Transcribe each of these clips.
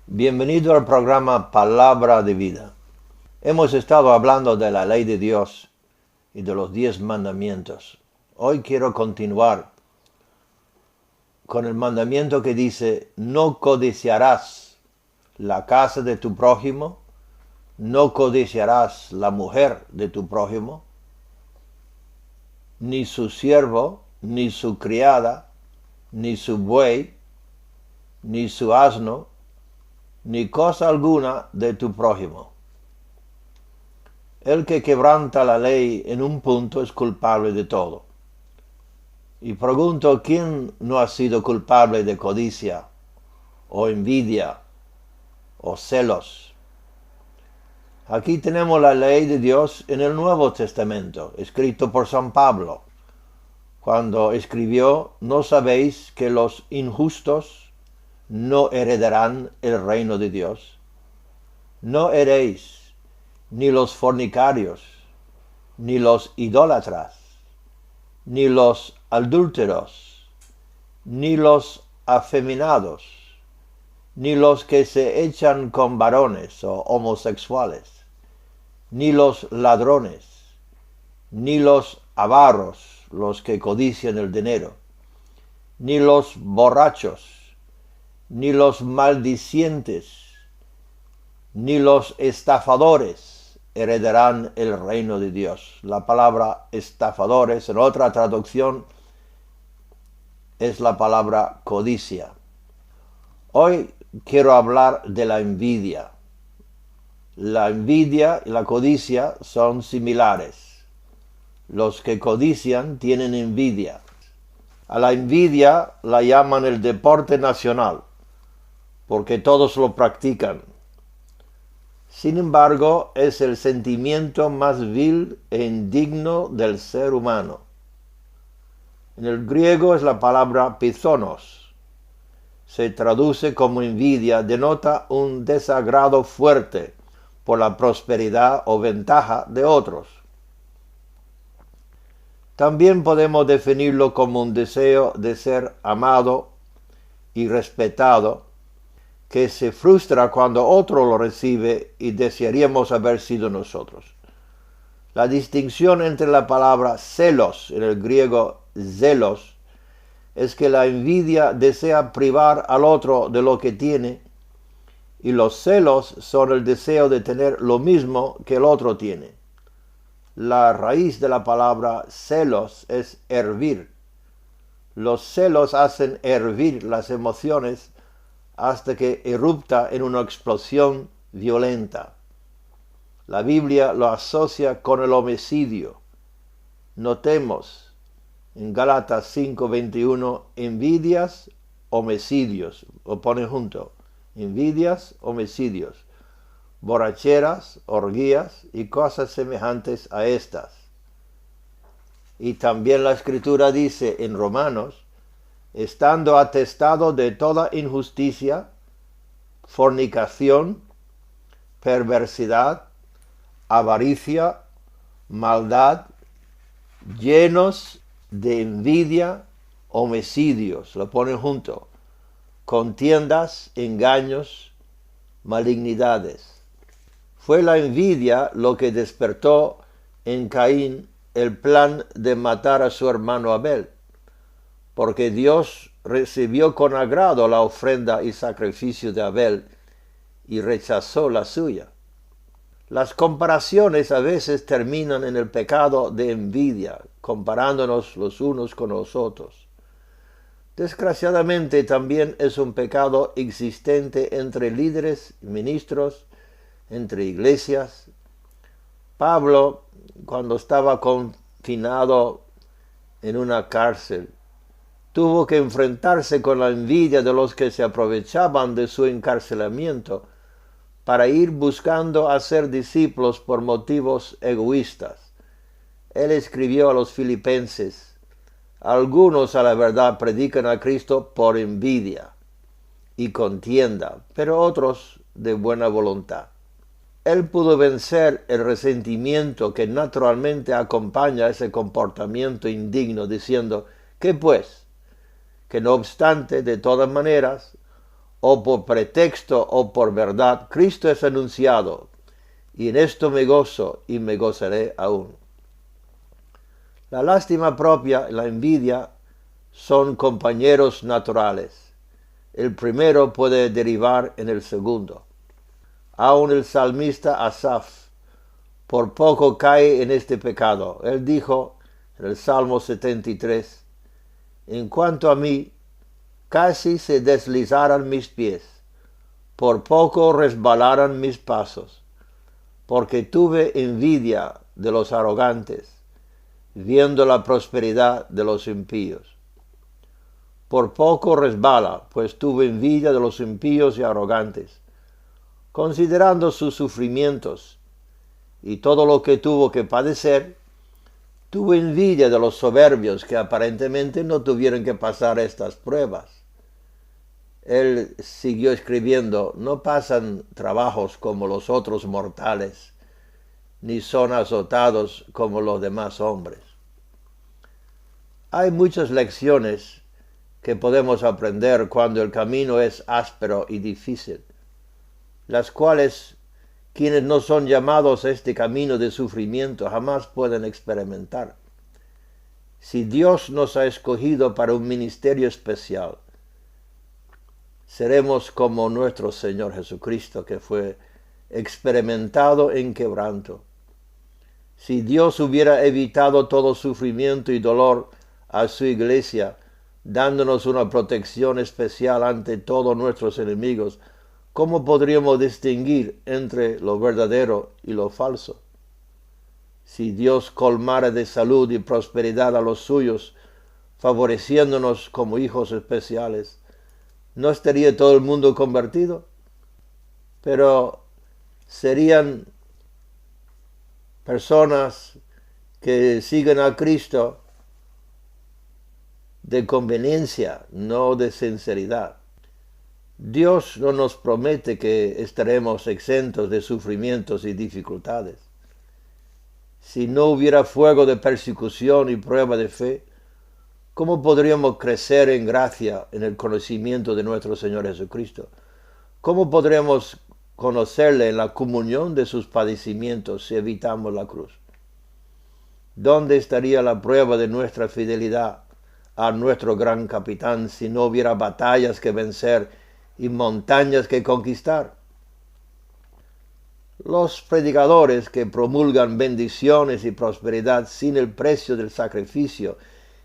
Bienvenido al programa Palabra de Vida. Hemos estado hablando de la ley de Dios y de los 10 mandamientos. Hoy quiero continuar con el mandamiento que dice: no codiciarás la casa de tu prójimo, no codiciarás la mujer de tu prójimo, ni su siervo, ni su criada, ni su buey, ni su asno, ni cosa alguna de tu prójimo. El que quebranta la ley en un punto es culpable de todo. Y pregunto, ¿quién no ha sido culpable de codicia, o envidia, o celos? Aquí tenemos la ley de Dios en el Nuevo Testamento, escrito por San Pablo, cuando escribió: ¿no sabéis que los injustos no heredarán el reino de Dios? No heréis ni los fornicarios, ni los idólatras, ni los adúlteros, ni los afeminados, ni los que se echan con varones o homosexuales, ni los ladrones, ni los avaros, los que codician el dinero, ni los borrachos, ni los maldicientes, ni los estafadores heredarán el reino de Dios. La palabra estafadores, en otra traducción, es la palabra codicia. Hoy quiero hablar de la envidia. La envidia y la codicia son similares. Los que codician tienen envidia. A la envidia la llaman el deporte nacional, porque todos lo practican. Sin embargo, es el sentimiento más vil e indigno del ser humano. En el griego es la palabra pithonos. Se traduce como envidia, denota un desagrado fuerte por la prosperidad o ventaja de otros. También podemos definirlo como un deseo de ser amado y respetado, que se frustra cuando otro lo recibe y desearíamos haber sido nosotros. La distinción entre la palabra celos, en el griego zelos, es que la envidia desea privar al otro de lo que tiene, y los celos son el deseo de tener lo mismo que el otro tiene. La raíz de la palabra celos es hervir. Los celos hacen hervir las emociones hasta que erupta en una explosión violenta. La Biblia lo asocia con el homicidio. Notemos en Gálatas 5:21, envidias, homicidios, lo ponen junto, envidias, homicidios, borracheras, orgías y cosas semejantes a estas. Y también la Escritura dice en Romanos: estando atestado de toda injusticia, fornicación, perversidad, avaricia, maldad, llenos de envidia, homicidios, lo ponen junto, contiendas, engaños, malignidades. Fue la envidia lo que despertó en Caín el plan de matar a su hermano Abel, porque Dios recibió con agrado la ofrenda y sacrificio de Abel y rechazó la suya. Las comparaciones a veces terminan en el pecado de envidia, comparándonos los unos con los otros. Desgraciadamente también es un pecado existente entre líderes y ministros, entre iglesias. Pablo, cuando estaba confinado en una cárcel, tuvo que enfrentarse con la envidia de los que se aprovechaban de su encarcelamiento para ir buscando hacer discípulos por motivos egoístas. Él escribió a los filipenses: algunos a la verdad predican a Cristo por envidia y contienda, pero otros de buena voluntad. Él pudo vencer el resentimiento que naturalmente acompaña a ese comportamiento indigno, diciendo: ¿qué pues? Que no obstante, de todas maneras, o por pretexto o por verdad, Cristo es anunciado, y en esto me gozo y me gozaré aún. La lástima propia y la envidia son compañeros naturales. El primero puede derivar en el segundo. Aun el salmista Asaf por poco cae en este pecado. Él dijo en el Salmo 73, en cuanto a mí, casi se deslizaran mis pies, por poco resbalaran mis pasos, porque tuve envidia de los arrogantes, viendo la prosperidad de los impíos. Por poco resbala, pues tuve envidia de los impíos y arrogantes, considerando sus sufrimientos y todo lo que tuvo que padecer. Tuve envidia de los soberbios que aparentemente no tuvieron que pasar estas pruebas. Él siguió escribiendo, no pasan trabajos como los otros mortales, ni son azotados como los demás hombres. Hay muchas lecciones que podemos aprender cuando el camino es áspero y difícil, las cuales quienes no son llamados a este camino de sufrimiento jamás pueden experimentar. Si Dios nos ha escogido para un ministerio especial, seremos como nuestro Señor Jesucristo, que fue experimentado en quebranto. Si Dios hubiera evitado todo sufrimiento y dolor a su iglesia, dándonos una protección especial ante todos nuestros enemigos, ¿cómo podríamos distinguir entre lo verdadero y lo falso? Si Dios colmara de salud y prosperidad a los suyos, favoreciéndonos como hijos especiales, ¿no estaría todo el mundo convertido? Pero serían personas que siguen a Cristo de conveniencia, no de sinceridad. Dios no nos promete que estaremos exentos de sufrimientos y dificultades. Si no hubiera fuego de persecución y prueba de fe, ¿cómo podríamos crecer en gracia en el conocimiento de nuestro Señor Jesucristo? ¿Cómo podremos conocerle en la comunión de sus padecimientos si evitamos la cruz? ¿Dónde estaría la prueba de nuestra fidelidad a nuestro gran capitán si no hubiera batallas que vencer y montañas que conquistar? Los predicadores que promulgan bendiciones y prosperidad sin el precio del sacrificio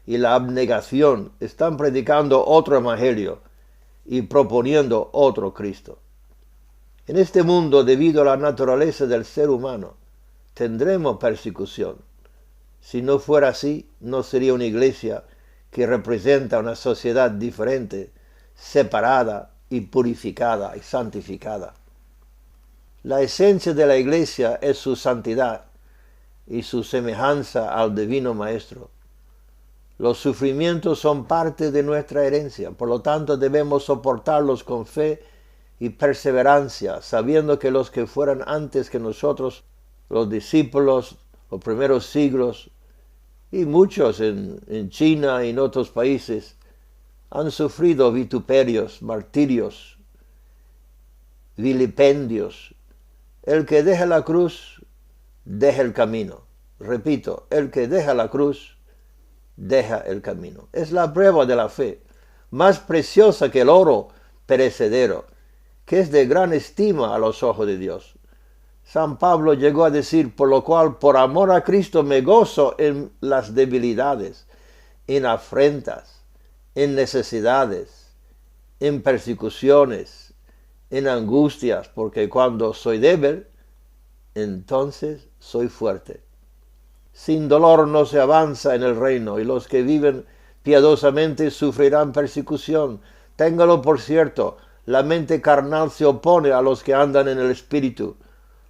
y la abnegación están predicando otro evangelio y proponiendo otro Cristo. En este mundo, debido a la naturaleza del ser humano, tendremos persecución. Si no fuera así, no sería una iglesia que representa una sociedad diferente, separada y purificada y santificada. La esencia de la iglesia es su santidad y su semejanza al divino Maestro. Los sufrimientos son parte de nuestra herencia, por lo tanto debemos soportarlos con fe y perseverancia, sabiendo que los que fueran antes que nosotros, los discípulos, los primeros siglos, y muchos en China y en otros países, han sufrido vituperios, martirios, vilipendios. El que deja la cruz, deja el camino. Repito, el que deja la cruz, deja el camino. Es la prueba de la fe, más preciosa que el oro perecedero, que es de gran estima a los ojos de Dios. San Pablo llegó a decir, por lo cual, por amor a Cristo me gozo en las debilidades, en afrentas, en necesidades, en persecuciones, en angustias, porque cuando soy débil, entonces soy fuerte. Sin dolor no se avanza en el reino, y los que viven piadosamente sufrirán persecución. Téngalo por cierto, la mente carnal se opone a los que andan en el Espíritu.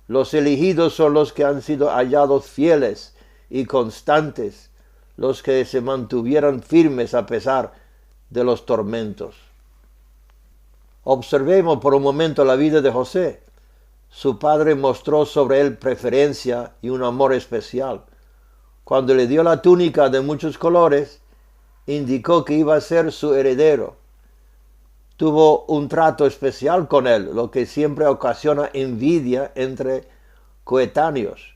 Los elegidos son los que han sido hallados fieles y constantes, los que se mantuvieron firmes a pesar de los tormentos. Observemos por un momento la vida de José. Su padre mostró sobre él preferencia y un amor especial. Cuando le dio la túnica de muchos colores, indicó que iba a ser su heredero. tuvo un trato especial con él, lo que siempre ocasiona envidia entre coetáneos.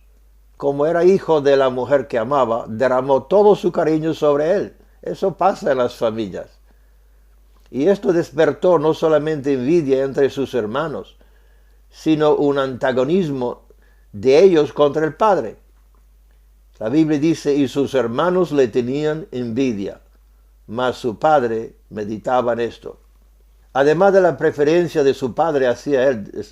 Como era hijo de la mujer que amaba, derramó todo su cariño sobre él. Eso pasa en las familias. Y esto despertó no solamente envidia entre sus hermanos, sino un antagonismo de ellos contra el padre. La Biblia dice, y sus hermanos le tenían envidia, mas su padre meditaba en esto. Además de la preferencia de su padre hacia él,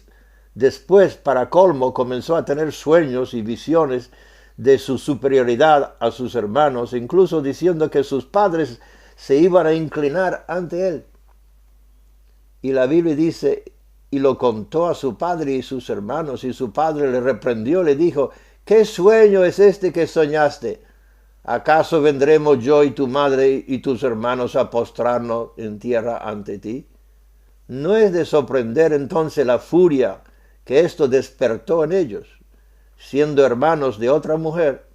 después, para colmo, comenzó a tener sueños y visiones de su superioridad a sus hermanos, incluso diciendo que sus padres se iban a inclinar ante él. Y la Biblia dice, y lo contó a su padre y sus hermanos, y su padre le reprendió, le dijo, ¿qué sueño es este que soñaste? ¿Acaso vendremos yo y tu madre y tus hermanos a postrarnos en tierra ante ti? No es de sorprender entonces la furia que esto despertó en ellos, siendo hermanos de otra mujer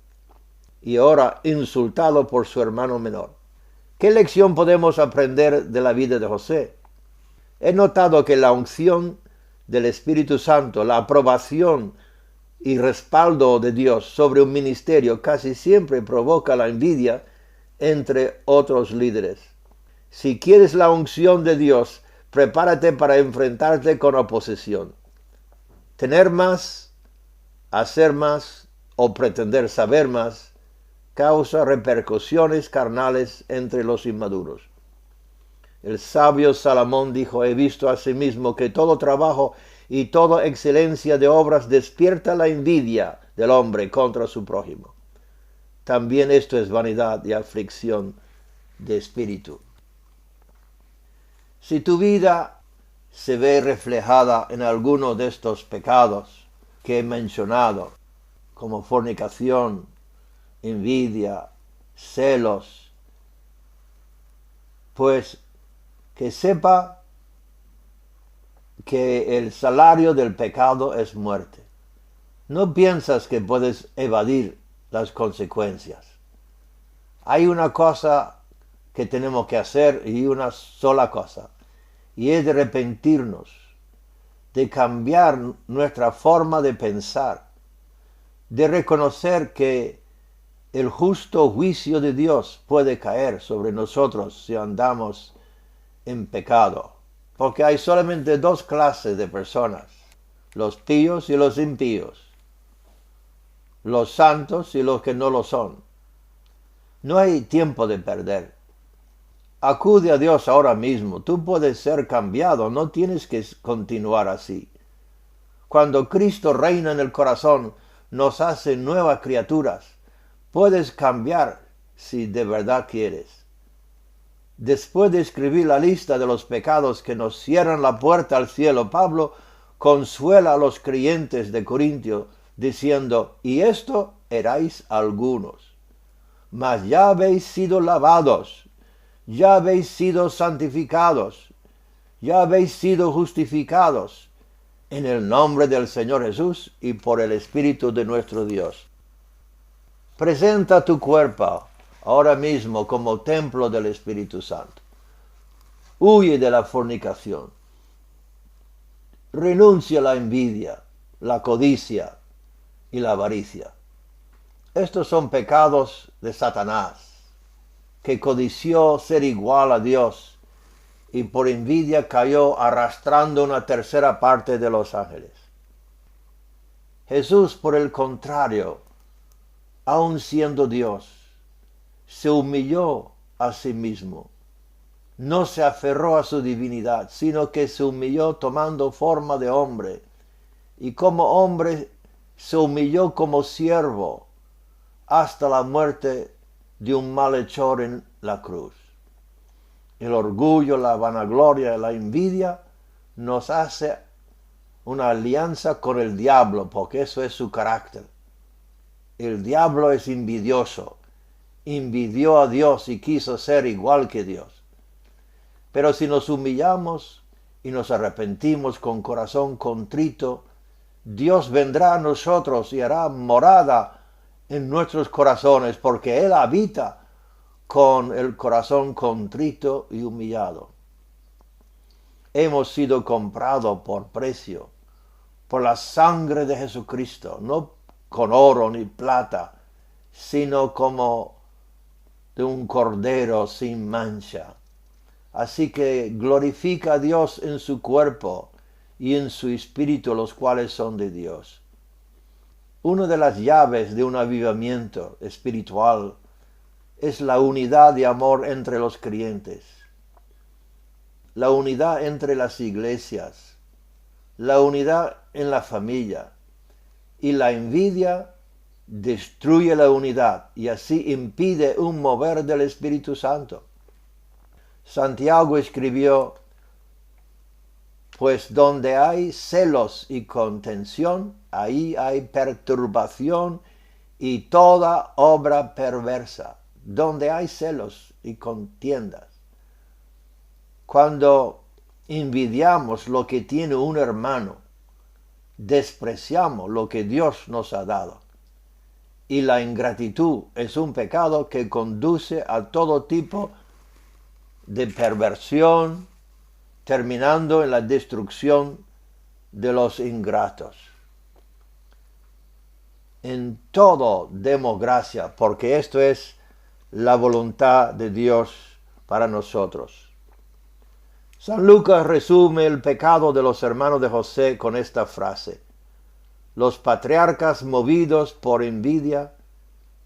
y ahora insultado por su hermano menor. ¿Qué lección podemos aprender de la vida de José? He notado que la unción del Espíritu Santo, la aprobación y respaldo de Dios sobre un ministerio casi siempre provoca la envidia entre otros líderes. Si quieres la unción de Dios, prepárate para enfrentarte con oposición. Tener más, hacer más o pretender saber más causa repercusiones carnales entre los inmaduros. El sabio Salomón dijo, he visto asimismo que todo trabajo y toda excelencia de obras despierta la envidia del hombre contra su prójimo. También esto es vanidad y aflicción de espíritu. Si tu vida se ve reflejada en alguno de estos pecados que he mencionado, como fornicación, envidia, celos, pues que sepa que el salario del pecado es muerte. No piensas que puedes evadir las consecuencias. Hay una cosa que tenemos que hacer y una sola cosa, y es de arrepentirnos, de cambiar nuestra forma de pensar, de reconocer que el justo juicio de Dios puede caer sobre nosotros si andamos en pecado, porque hay solamente dos clases de personas, los píos y los impíos, los santos y los que no lo son. No hay tiempo de perder. Acude a Dios ahora mismo, tú puedes ser cambiado, no tienes que continuar así. Cuando Cristo reina en el corazón, nos hace nuevas criaturas. Puedes cambiar si de verdad quieres. Después de escribir la lista de los pecados que nos cierran la puerta al cielo, Pablo consuela a los creyentes de Corintio diciendo, y esto erais algunos, mas ya habéis sido lavados, ya habéis sido santificados, ya habéis sido justificados en el nombre del Señor Jesús y por el Espíritu de nuestro Dios. Presenta tu cuerpo ahora mismo como templo del Espíritu Santo. Huye de la fornicación. Renuncia a la envidia, la codicia y la avaricia. Estos son pecados de Satanás, que codició ser igual a Dios y por envidia cayó arrastrando una tercera parte de los ángeles. Jesús, por el contrario, aun siendo Dios, se humilló a sí mismo. No se aferró a su divinidad, sino que se humilló tomando forma de hombre, y como hombre se humilló como siervo hasta la muerte de un malhechor en la cruz. El orgullo, la vanagloria, la envidia nos hace una alianza con el diablo, porque eso es su carácter. El diablo es envidioso, envidió a Dios y quiso ser igual que Dios. Pero si nos humillamos y nos arrepentimos con corazón contrito, Dios vendrá a nosotros y hará morada en nuestros corazones, porque Él habita con el corazón contrito y humillado. hemos sido comprados por precio, por la sangre de Jesucristo, no con oro ni plata, sino como de un cordero sin mancha. Así que glorifica a Dios en su cuerpo y en su espíritu, los cuales son de Dios. Una de las llaves de un avivamiento espiritual es la unidad de amor entre los creyentes, la unidad entre las iglesias, la unidad en la familia. Y la envidia destruye la unidad y así impide un mover del Espíritu Santo. Santiago escribió: pues donde hay celos y contención, ahí hay perturbación y toda obra perversa. Donde hay celos y contiendas. Cuando envidiamos lo que tiene un hermano, despreciamos lo que Dios nos ha dado. Y la ingratitud es un pecado que conduce a todo tipo de perversión, terminando en la destrucción de los ingratos. En todo demos gracia, porque esto es la voluntad de Dios para nosotros. San Lucas resume el pecado de los hermanos de José con esta frase: los patriarcas, movidos por envidia,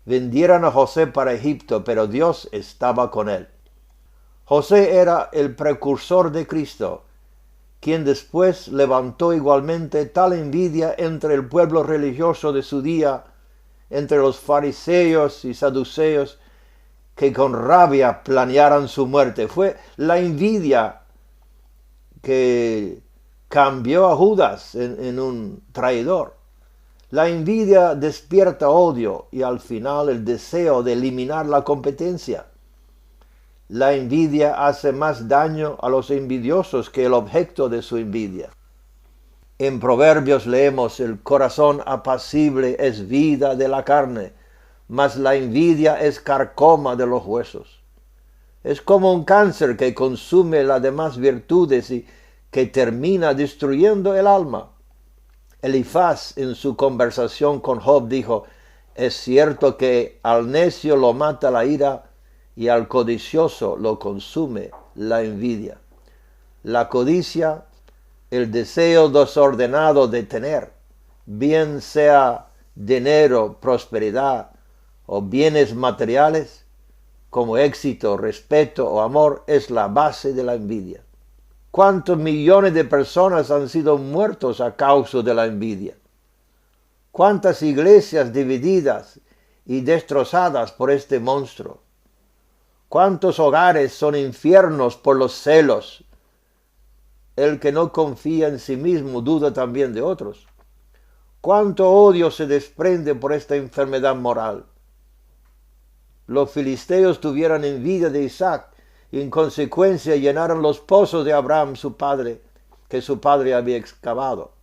vendieron a José para Egipto, pero Dios estaba con él. José era el precursor de Cristo, quien después levantó igualmente tal envidia entre el pueblo religioso de su día, entre los fariseos y saduceos, que con rabia planearan su muerte. Fue la envidia que cambió a Judas en un traidor. La envidia despierta odio y al final el deseo de eliminar la competencia. La envidia hace más daño a los envidiosos que el objeto de su envidia. En Proverbios leemos: el corazón apacible es vida de la carne, mas la envidia es carcoma de los huesos. Es como un cáncer que consume las demás virtudes y que termina destruyendo el alma. Elifaz, en su conversación con Job, dijo: es cierto que al necio lo mata la ira y al codicioso lo consume la envidia. La codicia, el deseo desordenado de tener, bien sea dinero, prosperidad o bienes materiales, como éxito, respeto o amor, es la base de la envidia. ¿Cuántos millones de personas han sido muertos a causa de la envidia? ¿Cuántas iglesias divididas y destrozadas por este monstruo? ¿Cuántos hogares son infiernos por los celos? El que no confía en sí mismo duda también de otros. ¿Cuánto odio se desprende por esta enfermedad moral? Los filisteos tuvieron envidia de Isaac y en consecuencia llenaron los pozos de Abraham, su padre, que su padre había excavado.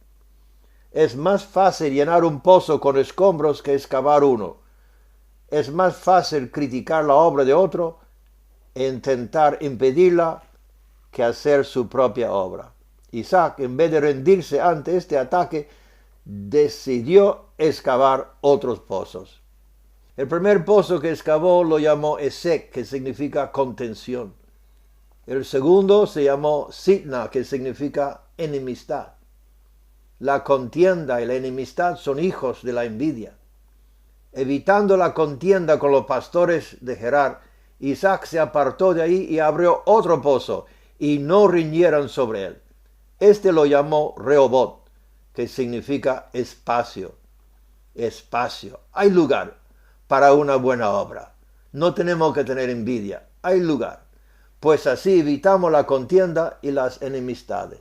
Es más fácil llenar un pozo con escombros que excavar uno. Es más fácil criticar la obra de otro e intentar impedirla que hacer su propia obra. Isaac, en vez de rendirse ante este ataque, decidió excavar otros pozos. El primer pozo que excavó lo llamó Esek, que significa contención. El segundo se llamó Sitna, que significa enemistad. La contienda y la enemistad son hijos de la envidia. Evitando la contienda con los pastores de Gerar, Isaac se apartó de ahí y abrió otro pozo, y no riñeron sobre él. Este lo llamó Rehobot, que significa espacio. Espacio. Hay lugar para una buena obra. No tenemos que tener envidia. Hay lugar. Pues así evitamos la contienda y las enemistades.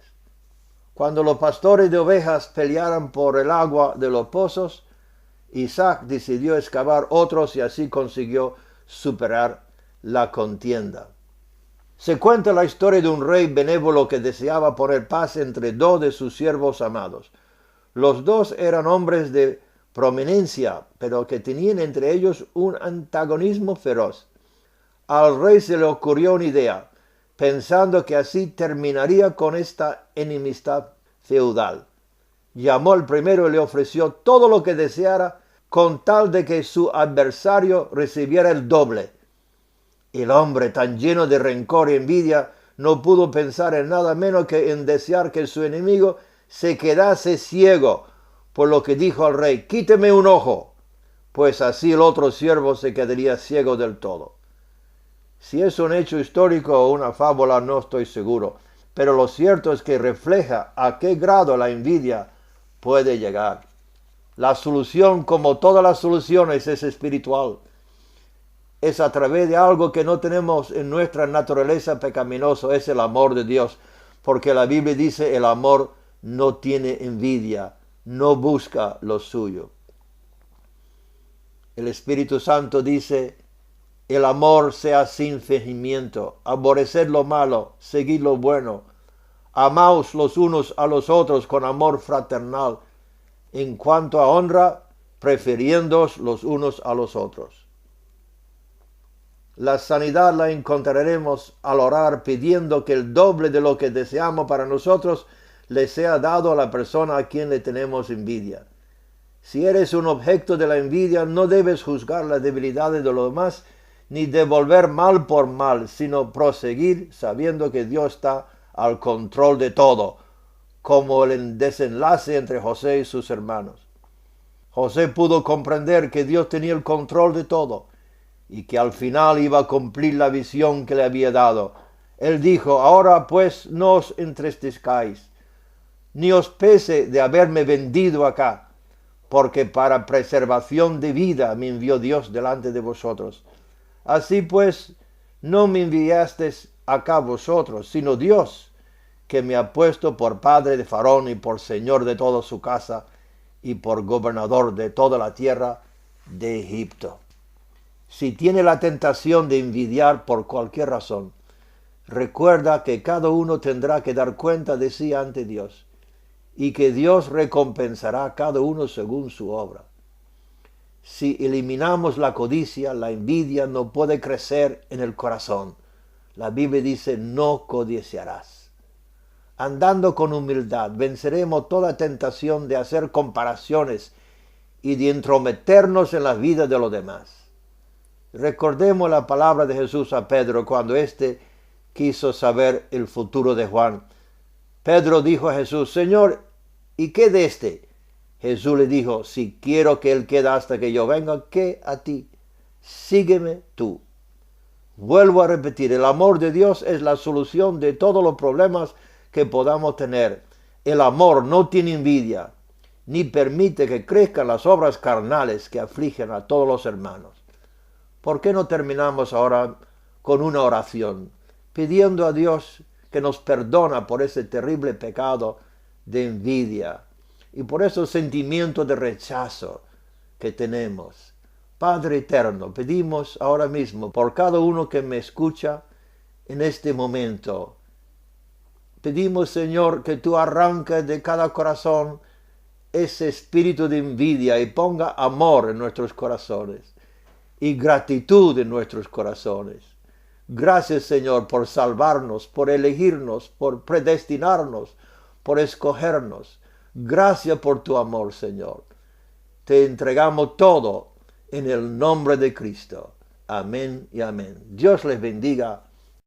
Cuando los pastores de ovejas pelearan por el agua de los pozos, Isaac decidió excavar otros y así consiguió superar la contienda. Se cuenta la historia de un rey benévolo que deseaba poner paz entre dos de sus siervos amados. Los dos eran hombres de prominencia, pero que tenían entre ellos un antagonismo feroz. Al rey se le ocurrió una idea: pensando que así terminaría con esta enemistad feudal. Llamó al primero y le ofreció todo lo que deseara con tal de que su adversario recibiera el doble. El hombre, tan lleno de rencor y envidia, no pudo pensar en nada menos que en desear que su enemigo se quedase ciego, por lo que dijo al rey: quíteme un ojo, pues así el otro siervo se quedaría ciego del todo. Si es un hecho histórico o una fábula, no estoy seguro, pero lo cierto es que refleja a qué grado la envidia puede llegar. La solución, como todas las soluciones, es espiritual. Es a través de algo que no tenemos en nuestra naturaleza pecaminosa, es el amor de Dios, porque la Biblia dice: el amor no tiene envidia, no busca lo suyo. El Espíritu Santo dice: el amor sea sin fingimiento, aborreced lo malo, seguid lo bueno, amaos los unos a los otros con amor fraternal, en cuanto a honra, prefiriéndoos los unos a los otros. La sanidad la encontraremos al orar pidiendo que el doble de lo que deseamos para nosotros le sea dado a la persona a quien le tenemos envidia. Si eres un objeto de la envidia, no debes juzgar las debilidades de los demás, ni devolver mal por mal, sino proseguir sabiendo que Dios está al control de todo, como el desenlace entre José y sus hermanos. José pudo comprender que Dios tenía el control de todo y que al final iba a cumplir la visión que le había dado. Él dijo: ahora pues no os entristezcáis, ni os pese de haberme vendido acá, porque para preservación de vida me envió Dios delante de vosotros. Así pues, no me enviasteis acá vosotros, sino Dios, que me ha puesto por padre de Faraón y por señor de toda su casa y por gobernador de toda la tierra de Egipto. Si tiene la tentación de envidiar por cualquier razón, recuerda que cada uno tendrá que dar cuenta de sí ante Dios y que Dios recompensará a cada uno según su obra. Si eliminamos la codicia, la envidia no puede crecer en el corazón. La Biblia dice: no codiciarás. Andando con humildad, venceremos toda tentación de hacer comparaciones y de entrometernos en la vida de los demás. Recordemos la palabra de Jesús a Pedro cuando éste quiso saber el futuro de Juan. Pedro dijo a Jesús: Señor, ¿y qué de este? Jesús le dijo: si quiero que él quede hasta que yo venga, ¿qué a ti? Sígueme tú. Vuelvo a repetir, el amor de Dios es la solución de todos los problemas que podamos tener. El amor no tiene envidia, ni permite que crezcan las obras carnales que afligen a todos los hermanos. ¿Por qué no terminamos ahora con una oración, pidiendo a Dios que nos perdona por ese terrible pecado de envidia y por esos sentimientos de rechazo que tenemos? Padre eterno, pedimos ahora mismo por cada uno que me escucha en este momento. Pedimos, Señor, que tú arranques de cada corazón ese espíritu de envidia y ponga amor en nuestros corazones y gratitud en nuestros corazones. Gracias, Señor, por salvarnos, por elegirnos, por predestinarnos, por escogernos. Gracias por tu amor, Señor. Te entregamos todo en el nombre de Cristo. Amén y amén. Dios les bendiga